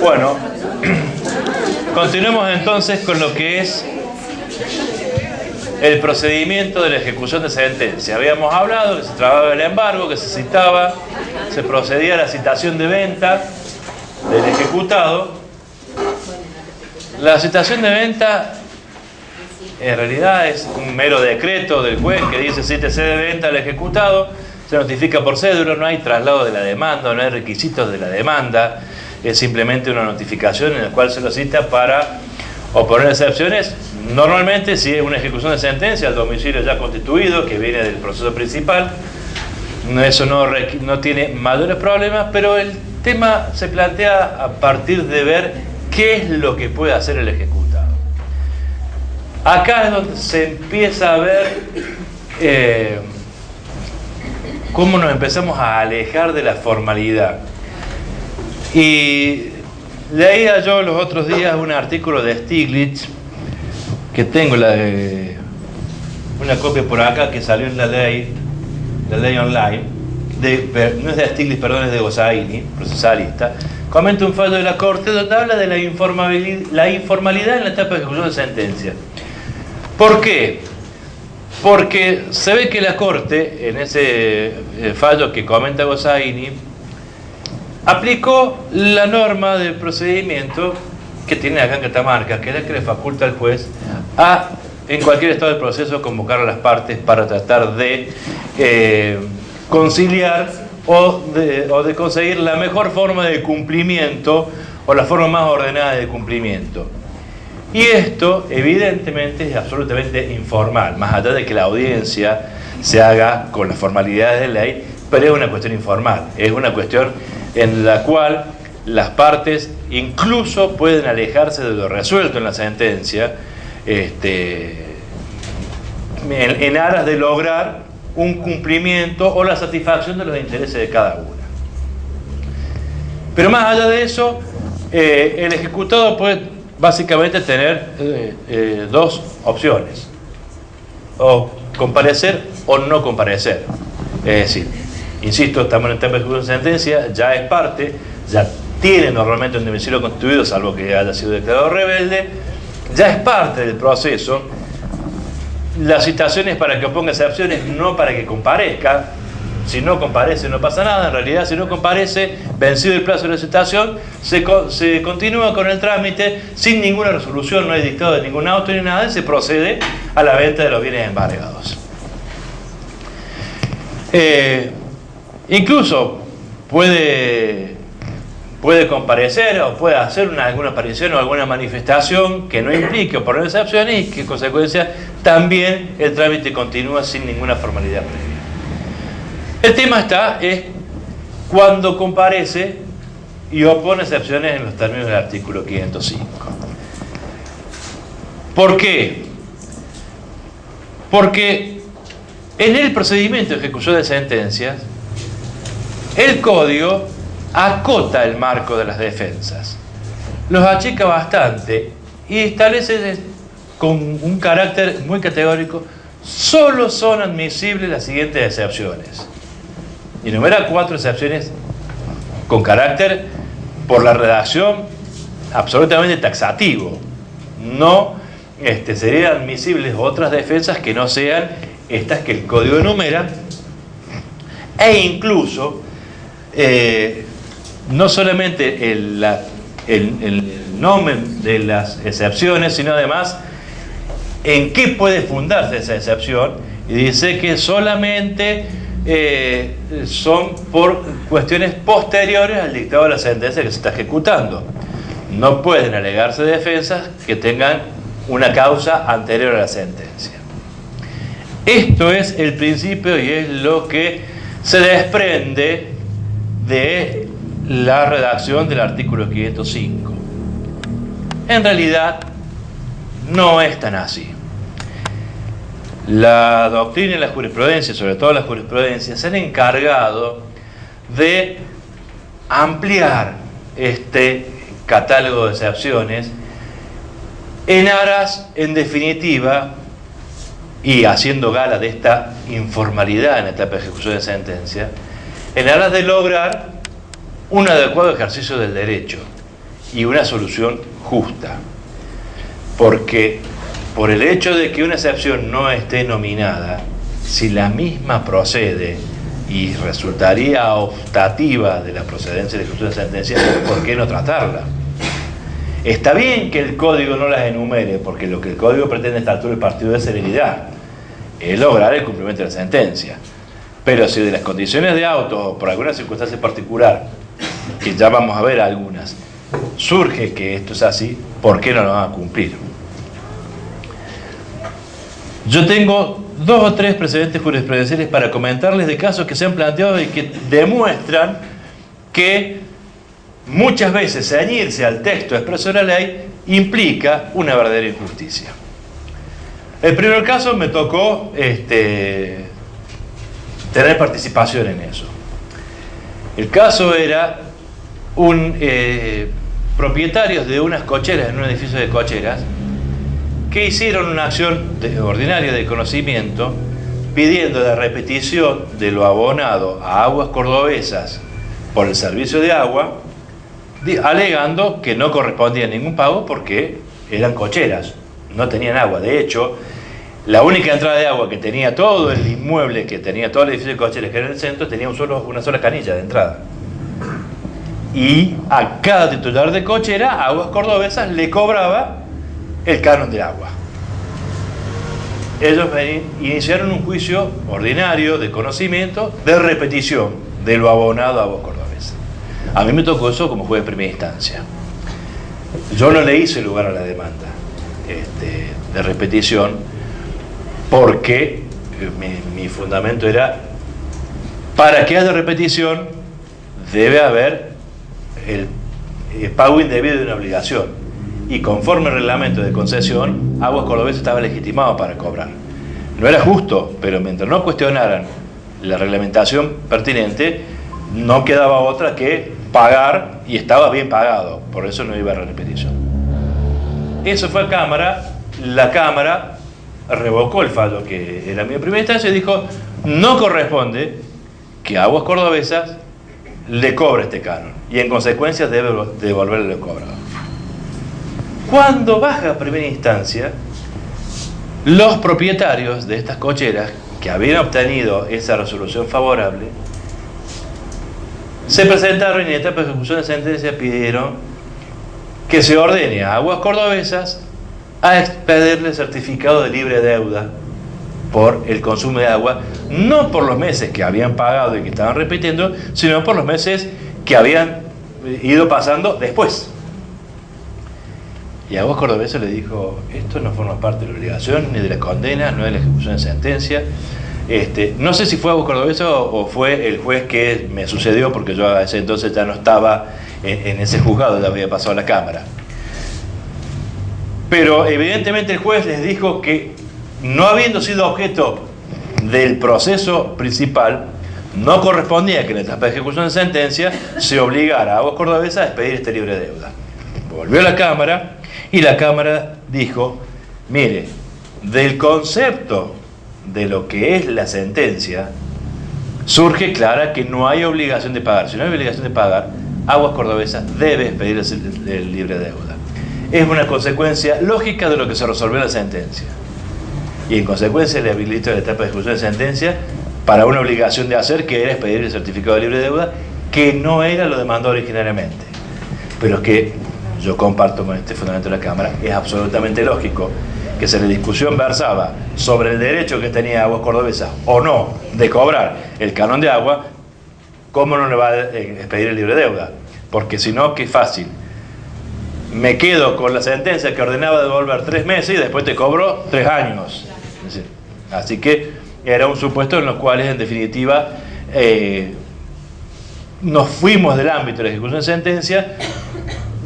Bueno, continuemos entonces con lo que es el procedimiento de la ejecución de sentencia. Habíamos hablado que se trababa el embargo, que se citaba, se procedía a la citación de venta del ejecutado. La citación de venta en realidad es un mero decreto del juez que dice cítese de venta al ejecutado, se notifica por cédula, no hay traslado de la demanda, no hay requisitos de la demanda, es simplemente una notificación en la cual se lo cita para oponer excepciones. Normalmente, si es una ejecución de sentencia, el domicilio ya constituido, que viene del proceso principal, eso no tiene mayores problemas, pero el tema se plantea a partir de ver qué es lo que puede hacer el ejecutado. Acá es donde se empieza a ver cómo nos empezamos a alejar de la formalidad. Y leía yo los otros días un artículo de Stiglitz, que tengo una copia por acá que salió en la ley online, no es de Stiglitz, perdón, es de Gossaini, procesalista. Comenta un fallo de la Corte donde habla de la informalidad en la etapa de ejecución de sentencia. ¿Por qué? Porque se ve que la Corte, en ese fallo que comenta Gossaini, aplicó la norma del procedimiento que tiene acá en Catamarca, que es la que le faculta al juez a, en cualquier estado del proceso, convocar a las partes para tratar de conciliar o de conseguir la mejor forma de cumplimiento o la forma más ordenada de cumplimiento. Y esto, evidentemente, es absolutamente informal, más allá de que la audiencia se haga con las formalidades de ley, pero es una cuestión informal, es una cuestión en la cual las partes incluso pueden alejarse de lo resuelto en la sentencia en aras de lograr un cumplimiento o la satisfacción de los intereses de cada una. Pero más allá de eso, el ejecutado puede básicamente tener dos opciones: o comparecer o no comparecer. Es decir, insisto, estamos en etapa de ejecución de sentencia, ya es parte, ya tiene normalmente un domicilio constituido, salvo que haya sido declarado rebelde, ya es parte del proceso. La citación es para que oponga excepciones, no para que comparezca. Si no comparece no pasa nada. En realidad, si no comparece, vencido el plazo de la citación, se continúa con el trámite sin ninguna resolución, no hay dictado de ningún auto ni nada, y se procede a la venta de los bienes embargados. Incluso puede comparecer o puede hacer alguna aparición o alguna manifestación que no implique oponer excepciones y que en consecuencia también el trámite continúa sin ninguna formalidad previa. El tema es cuando comparece y opone excepciones en los términos del artículo 505. ¿Por qué? Porque en el procedimiento de ejecución de sentencias, el Código acota el marco de las defensas, los achica bastante y establece con un carácter muy categórico: solo son admisibles las siguientes excepciones. Y enumera 4 excepciones con carácter, por la redacción, absolutamente taxativo. No serían admisibles otras defensas que no sean estas que el Código enumera, e incluso no solamente el nombre de las excepciones, sino además en qué puede fundarse esa excepción, y dice que solamente son por cuestiones posteriores al dictado de la sentencia que se está ejecutando. No pueden alegarse defensas que tengan una causa anterior a la sentencia. Esto es el principio y es lo que se desprende de la redacción del artículo 505. En realidad no es tan así. La doctrina y la jurisprudencia, sobre todo la jurisprudencia, se han encargado de ampliar este catálogo de excepciones en aras, en definitiva, y haciendo gala de esta informalidad en la etapa de ejecución de sentencia, en aras de lograr un adecuado ejercicio del derecho y una solución justa. Porque por el hecho de que una excepción no esté nominada, si la misma procede y resultaría optativa de la procedencia de ejecución de sentencia, ¿por qué no tratarla? Está bien que el código no las enumere, porque lo que el código pretende a esta altura del partido de celeridad es lograr el cumplimiento de la sentencia. Pero si de las condiciones de auto o por alguna circunstancia particular, que ya vamos a ver algunas, surge que esto es así, ¿por qué no lo van a cumplir? Yo tengo 2 o 3 precedentes jurisprudenciales para comentarles de casos que se han planteado y que demuestran que muchas veces ceñirse al texto expreso de la ley implica una verdadera injusticia. El primer caso me tocó tener participación en eso. El caso era propietarios de unas cocheras en un edificio de cocheras que hicieron una acción ordinaria de conocimiento pidiendo la repetición de lo abonado a Aguas Cordobesas por el servicio de agua, alegando que no correspondía ningún pago porque eran cocheras, no tenían agua. De hecho, la única entrada de agua que tenía todo el inmueble, que tenía todo el edificio de cocheras que era en el centro, tenía una sola canilla de entrada. Y a cada titular de cochera, Aguas Cordobesas le cobraba el canon de agua. Ellos iniciaron un juicio ordinario de conocimiento de repetición de lo abonado a Aguas Cordobesas. A mí me tocó eso como juez de primera instancia. Yo no le hice lugar a la demanda de repetición porque mi fundamento era: para que haya repetición debe haber el pago indebido de una obligación. Y conforme al reglamento de concesión, Aguas Cordobesas estaba legitimado para cobrar. No era justo, pero mientras no cuestionaran la reglamentación pertinente, no quedaba otra que pagar, y estaba bien pagado, por eso no iba a repetición. Eso fue a Cámara, la Cámara revocó el fallo que era mi primera instancia y dijo: no corresponde que Aguas Cordobesas le cobre este canon, y en consecuencia debe devolverle lo cobrado. Cuando baja a primera instancia, los propietarios de estas cocheras que habían obtenido esa resolución favorable se presentaron y en etapa de ejecución de sentencia pidieron que se ordene a Aguas Cordobesas a expedirle certificado de libre deuda por el consumo de agua, no por los meses que habían pagado y que estaban repitiendo, sino por los meses que habían ido pasando después. Y Aguas Cordobesas le dijo: esto no forma parte de la obligación, ni de la condena, no de la ejecución de sentencia. No sé si fue Aguas Cordobesas o fue el juez que me sucedió, porque yo a ese entonces ya no estaba en ese juzgado, ya había pasado a la Cámara. Pero evidentemente el juez les dijo que, no habiendo sido objeto del proceso principal, no correspondía que en la etapa de ejecución de sentencia se obligara a Aguas Cordobesas a expedir este libre deuda. Volvió a la Cámara y la Cámara dijo: mire, del concepto de lo que es la sentencia surge clara que no hay obligación de pagar. Si no hay obligación de pagar, Aguas Cordobesas debe expedir el libre deuda. Es una consecuencia lógica de lo que se resolvió en la sentencia, y en consecuencia le habilita la etapa de ejecución de sentencia para una obligación de hacer, que era expedir el certificado de libre deuda, que no era lo demandado originariamente, pero que yo comparto con este fundamento de la Cámara. Es absolutamente lógico que si la discusión versaba sobre el derecho que tenía Aguas Cordobesas o no de cobrar el canon de agua, ¿cómo no le va a expedir el libre deuda? Porque si no, qué fácil. Me quedo con la sentencia que ordenaba devolver 3 meses y después te cobro 3 años. Así que era un supuesto en los cuales, en definitiva, nos fuimos del ámbito de la ejecución de sentencia,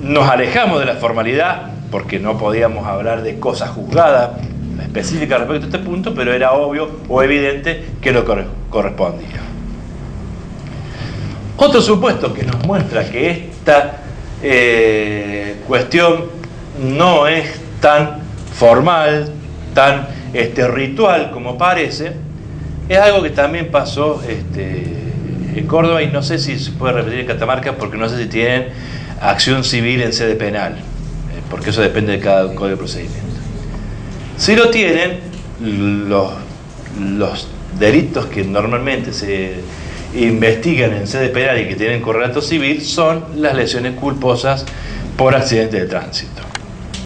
nos alejamos de la formalidad, porque no podíamos hablar de cosas juzgadas específicas respecto a este punto, pero era obvio o evidente que no correspondía. Otro supuesto que nos muestra que esta cuestión no es tan formal, tan ritual como parece, es algo que también pasó en Córdoba, y no sé si se puede repetir en Catamarca, porque no sé si tienen acción civil en sede penal, porque eso depende de cada código de procedimiento. Si lo tienen, los delitos que normalmente se investigan en sede penal y que tienen correlato civil son las lesiones culposas por accidente de tránsito.